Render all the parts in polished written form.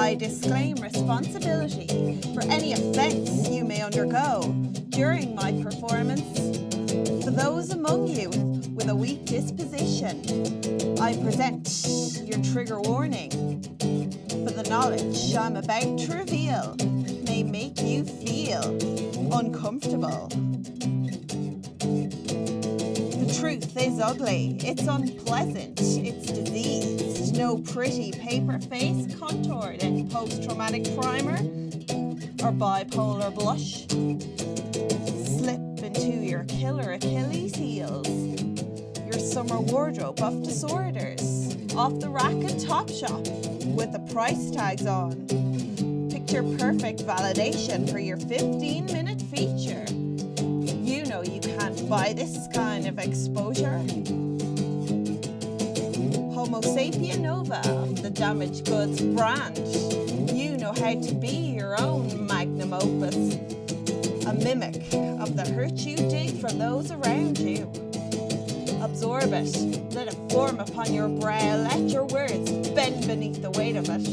I disclaim responsibility for any offence you may undergo during my performance. For those among you with a weak disposition, I present your trigger warning. For the knowledge I'm about to reveal may make you feel uncomfortable. The truth is ugly, it's unpleasant, it's diseased. No pretty paper face contoured in post-traumatic primer or bipolar blush. Slip into your killer Achilles heels. Your summer wardrobe of disorders. Off the rack at Topshop with the price tags on. Picture perfect validation for your 15-minute feature. You know you can't buy this kind of exposure. Homo sapien nova of the damaged goods brand. You know how to be your own magnum opus. A mimic of the hurt you dig from those around you. Absorb it, let it form upon your brow, let your words bend beneath the weight of it.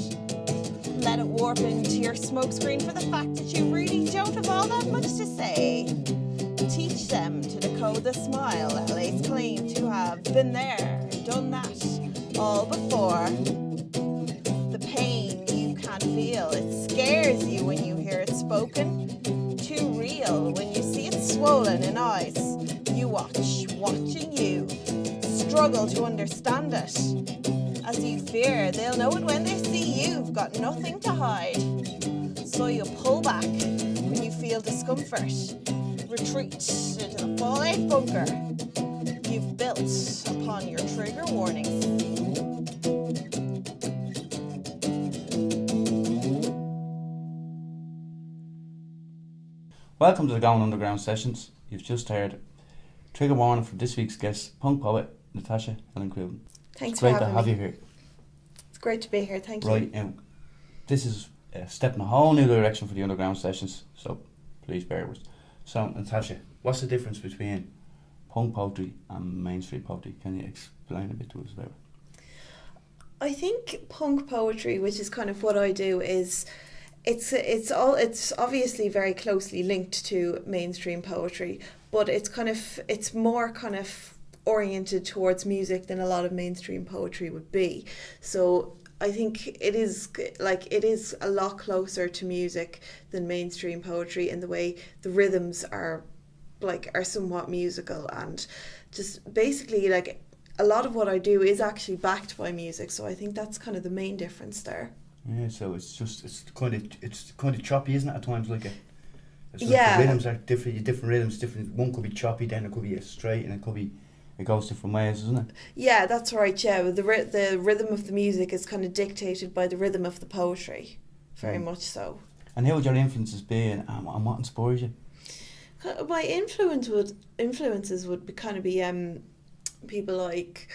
Let it warp into your smokescreen for the fact that you really don't have all that much to say. Teach them to decode the smile LA's claim to have been there, done that, all before. The pain you can't feel, it scares you when you hear it spoken. Too real when you see it swollen in eyes. You watch, watching you, struggle to understand it. As you fear, they'll know it when they see you've got nothing to hide. So you pull back when you feel discomfort. Retreat into the fallout bunker you've built upon your trigger warnings. Welcome to the Going Underground sessions. You've just heard trigger warning from this week's guest, punk poet Natasha Helen Crudden. Thanks for having me. It's great to have you here. It's great to be here, thank you. Right, this is a step in a whole new direction for the underground sessions, so please bear with us. So, Natasha, what's the difference between punk poetry and mainstream poetry? Can you explain a bit to us about it? I think punk poetry, which is kind of what I do, is it's obviously very closely linked to mainstream poetry, but it's more kind of oriented towards music than a lot of mainstream poetry would be. So I think it is a lot closer to music than mainstream poetry in the way the rhythms are somewhat musical, and just basically like a lot of what I do is actually backed by music. So I think that's kind of the main difference there. Yeah, so it's kind of choppy, isn't it? At times, like the rhythms are different. Different rhythms, different. One could be choppy, then it could be a straight, and it goes different ways, isn't it? Yeah, that's right. Yeah, the rhythm of the music is kind of dictated by the rhythm of the poetry, very much so. And how would your influences be, and what inspires you? My influences would be people like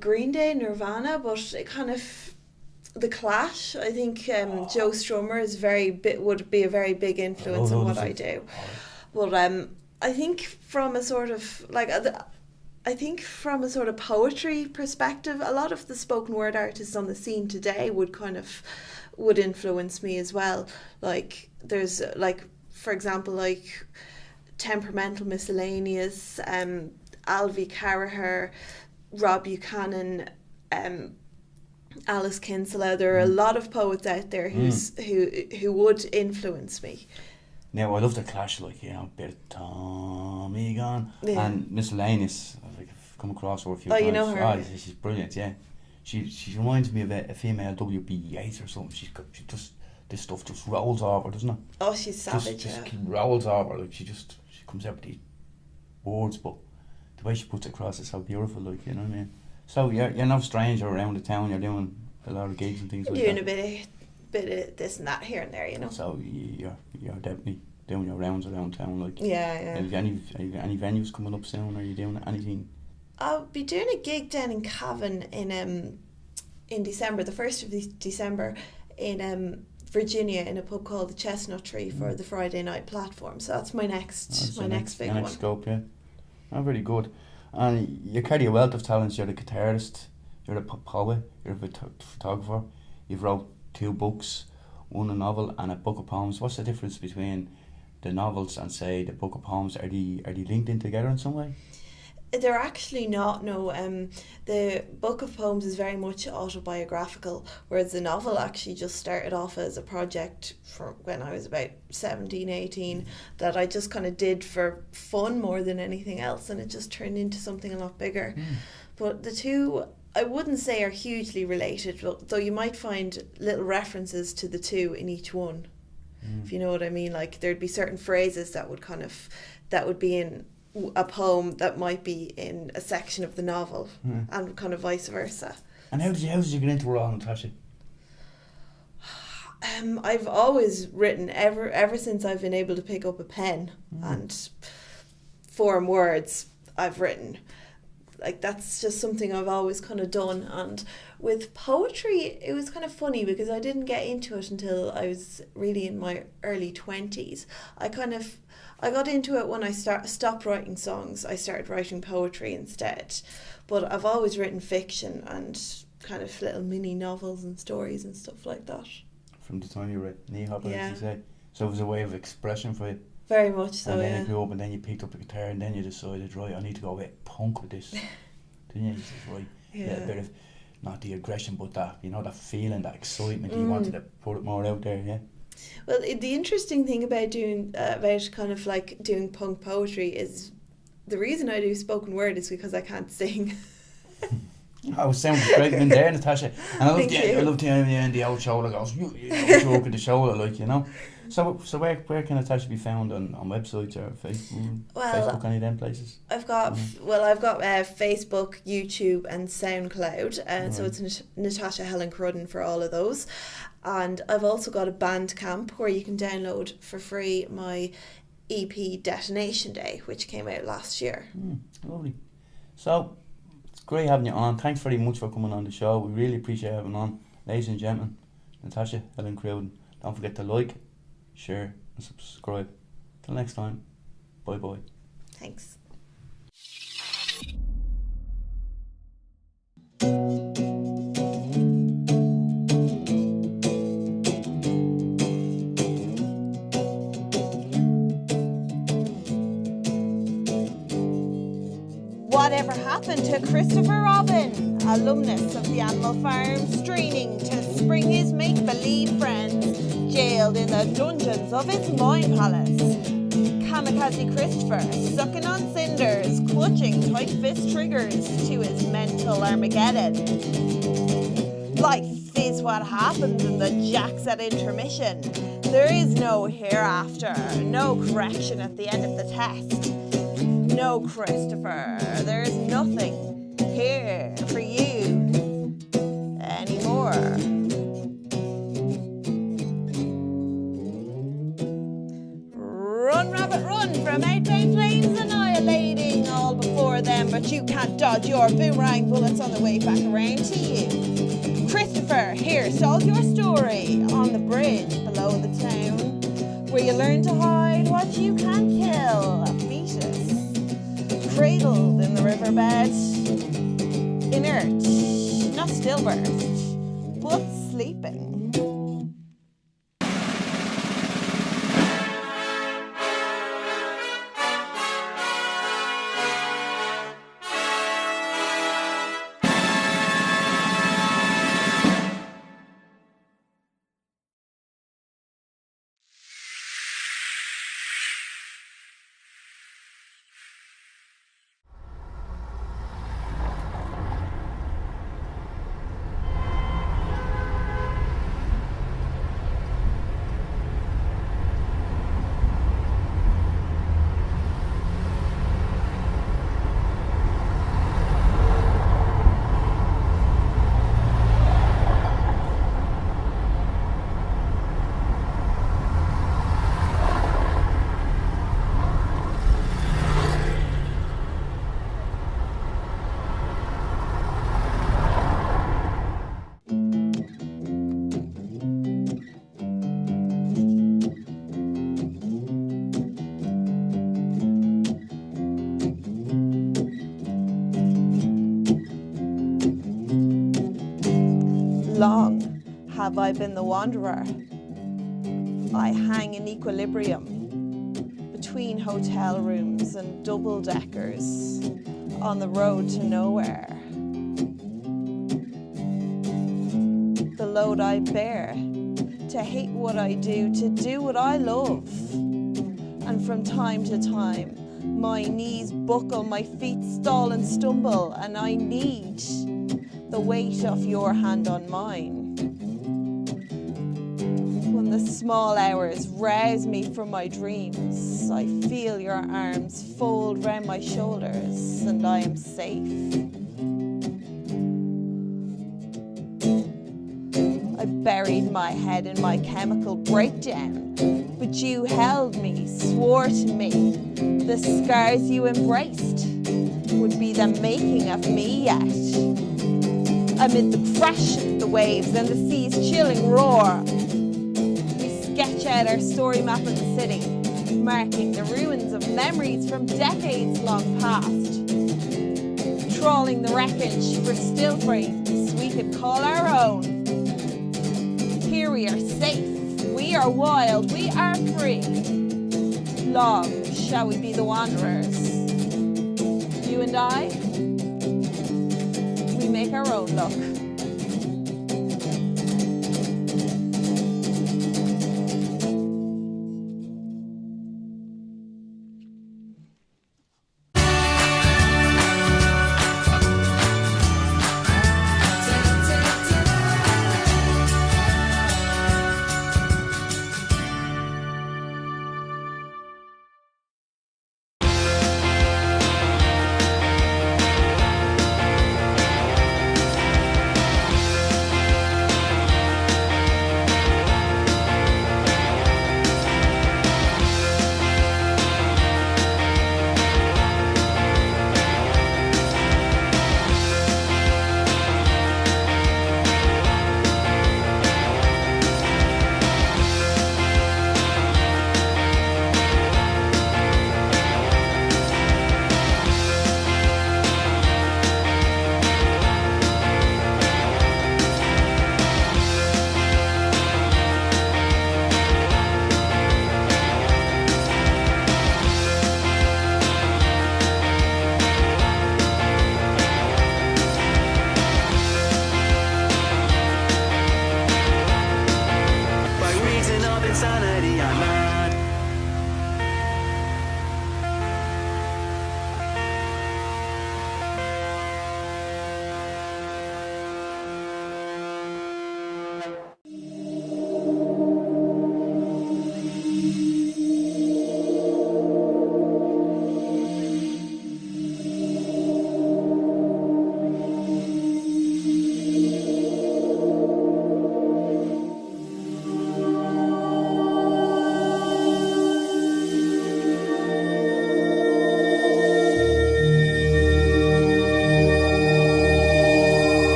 Green Day, Nirvana, but it kind of The Clash. I think Joe Strummer would be a very big influence in what I do. But I think from a sort of poetry perspective, a lot of the spoken word artists on the scene today would influence me as well. Like there's for example Temperamental Miscellaneous, Alvy Carraher, Rob Buchanan, Alice Kinsella. There are a lot of poets out there who would influence me. Now I love The Clash, bit of Tommy Gone, and Miscellaneous. I've come across her a few times. You know her? She's brilliant. Yeah, she reminds me of a female W.B. Yeats or something. This stuff just rolls over, doesn't it? Oh, she's savage. Just rolls over. She comes out with these words, but the way she puts it across is so beautiful. You know what I mean? So you're no stranger around the town. You're doing a lot of gigs and things like that. Doing a bit of this and that here and there, you know. So you're definitely doing your rounds around town, Yeah. Have you any venues coming up soon? Are you doing anything? I'll be doing a gig down in Cavan in December, the 1st of December, in Virginia, in a pub called the Chestnut Tree for the Friday night platform. So that's my next big one. Next scope, yeah. Oh, very good. And you carry a wealth of talents. You're the guitarist, you're a poet, you're a photographer, you've wrote 2 books, one a novel and a book of poems. What's the difference between the novels and say the book of poems? Are they linked in together in some way? They're actually not, no. The book of poems is very much autobiographical, whereas the novel actually just started off as a project for when I was about 17, 18, that I just kind of did for fun more than anything else, and it just turned into something a lot bigger. But the two, I wouldn't say are hugely related, though you might find little references to the two in each one, if you know what I mean. Like there'd be certain phrases that would be in a poem that might be in a section of the novel, and kind of vice versa. And how did you get into it all, Natasha? I've always written ever since I've been able to pick up a pen and form words. I've written. Like that's just something I've always kind of done. And with poetry, it was kind of funny because I didn't get into it until I was really in my early 20s. I got into it when I stopped writing songs. I started writing poetry instead. But I've always written fiction and kind of little mini novels and stories and stuff like that. From the time you were knee hopper, Yeah. as you say. So it was a way of expression for you. Very much so, And then yeah. you grew up and then you picked up the guitar and then you decided, right, I need to go a bit punk with this. Didn't you? You said, right, a little bit of, not the aggression, but that, that feeling, that excitement. You wanted to put it more out there, yeah? Well, the interesting thing about doing punk poetry is the reason I do spoken word is because I can't sing. I was sounding great in there, Natasha. And I love the end the old shoulder goes, you stroke in the shoulder, like. So where can Natasha be found on websites or Facebook, any of them places? I've got Facebook, YouTube and SoundCloud, so it's Natasha Helen Crudden for all of those. And I've also got a Bandcamp where you can download for free my EP Detonation Day, which came out last year. Lovely. So it's great having you on. Thanks very much for coming on the show. We really appreciate having you on. Ladies and gentlemen, Natasha Helen Crudden. Don't forget to like, share and subscribe. Till next time, bye bye. Thanks. Whatever happened to Christopher Robin, alumnus of the Animal Farm, straining to spring his make-believe friends, jailed in the dungeons of his mind palace? Kamikaze Christopher, sucking on cinders, clutching tight fist triggers to his mental Armageddon. Life is what happens in the jacks at intermission. There is no hereafter, no correction at the end of the test. No, Christopher, there's nothing here for you anymore. Run, rabbit, run from outbound flames annihilating all before them, but you can't dodge your boomerang bullets on the way back around to you. Christopher here solves your story on the bridge below the town, where you learn to hide what you can't kill, a fetus. Cradled in the riverbed, inert, not stillbirth, but sleeping. long have I been the wanderer. I hang in equilibrium between hotel rooms and double-deckers on the road to nowhere. The load I bear, to hate what I do, to do what I love. And from time to time, my knees buckle, my feet stall and stumble, and I need the weight of your hand on mine. When the small hours rouse me from my dreams, I feel your arms fold round my shoulders, and I am safe. I buried my head in my chemical breakdown, but you held me, swore to me, the scars you embraced would be the making of me yet. Amid the crash of the waves and the sea's chilling roar, we sketch out our story map of the city, marking the ruins of memories from decades long past, trawling the wreckage for still frames we could call our own. Here we are safe, we are wild, we are free. Long shall we be the wanderers. You and I, we make our own luck.